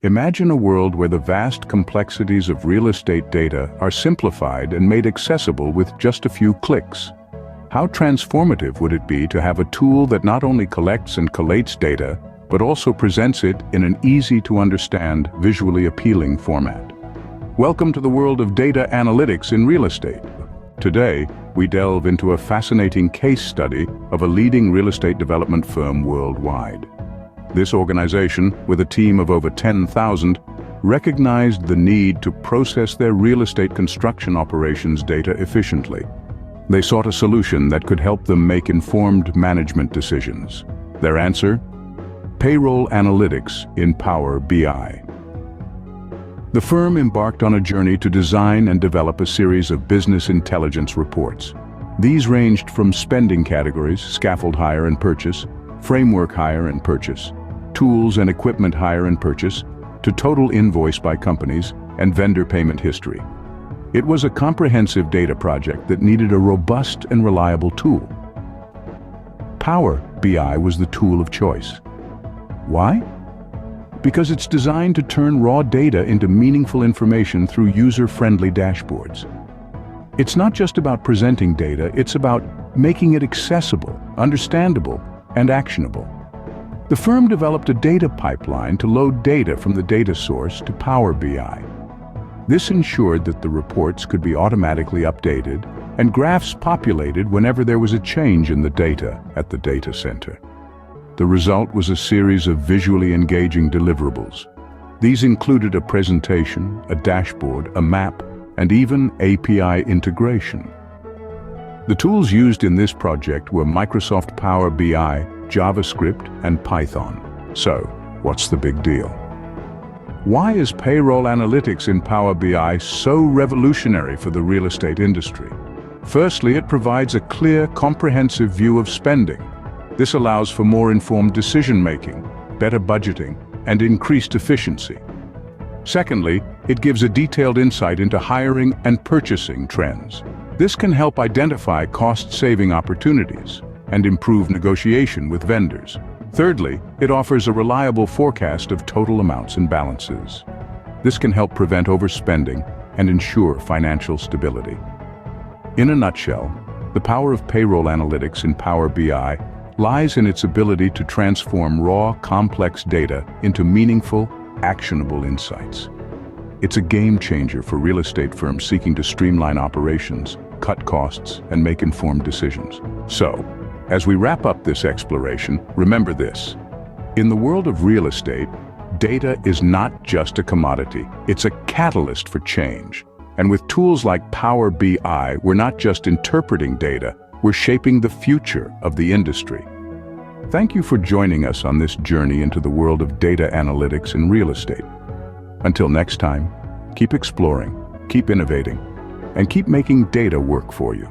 Imagine a world where the vast complexities of real estate data are simplified and made accessible with just a few clicks. How transformative would it be to have a tool that not only collects and collates data, but also presents it in an easy-to-understand, visually appealing format? Welcome to the world of data analytics in real estate. Today, we delve into a fascinating case study of a leading real estate development firm worldwide. This organization, with a team of over 10,000, recognized the need to process their real estate construction operations data efficiently. They sought a solution that could help them make informed management decisions. Their answer? Payroll analytics in Power BI. The firm embarked on a journey to design and develop a series of business intelligence reports. These ranged from spending categories, scaffold hire and purchase, framework hire and purchase, tools and equipment hire and purchase, to total invoice by companies and vendor payment history. It was a comprehensive data project that needed a robust and reliable tool. Power BI was the tool of choice. Why? Because it's designed to turn raw data into meaningful information through user-friendly dashboards. It's not just about presenting data, it's about making it accessible, understandable, and actionable. The firm developed a data pipeline to load data from the data source to Power BI. This ensured that the reports could be automatically updated and graphs populated whenever there was a change in the data at the data center. The result was a series of visually engaging deliverables. These included a presentation, a dashboard, a map, and even API integration. The tools used in this project were Microsoft Power BI, JavaScript, and Python. So, what's the big deal? Why is payroll analytics in Power BI so revolutionary for the real estate industry? Firstly, it provides a clear, comprehensive view of spending. This allows for more informed decision-making, better budgeting, and increased efficiency. Secondly, it gives a detailed insight into hiring and purchasing trends. This can help identify cost-saving opportunities and improve negotiation with vendors. Thirdly, it offers a reliable forecast of total amounts and balances. This can help prevent overspending and ensure financial stability. In a nutshell, the power of payroll analytics in Power BI lies in its ability to transform raw, complex data into meaningful, actionable insights. It's a game changer for real estate firms seeking to streamline operations, cut costs, and make informed decisions. So, as we wrap up this exploration, remember this. In the world of real estate, data is not just a commodity, it's a catalyst for change. And with tools like Power BI, we're not just interpreting data, we're shaping the future of the industry. Thank you for joining us on this journey into the world of data analytics in real estate. Until next time, keep exploring, keep innovating, and keep making data work for you.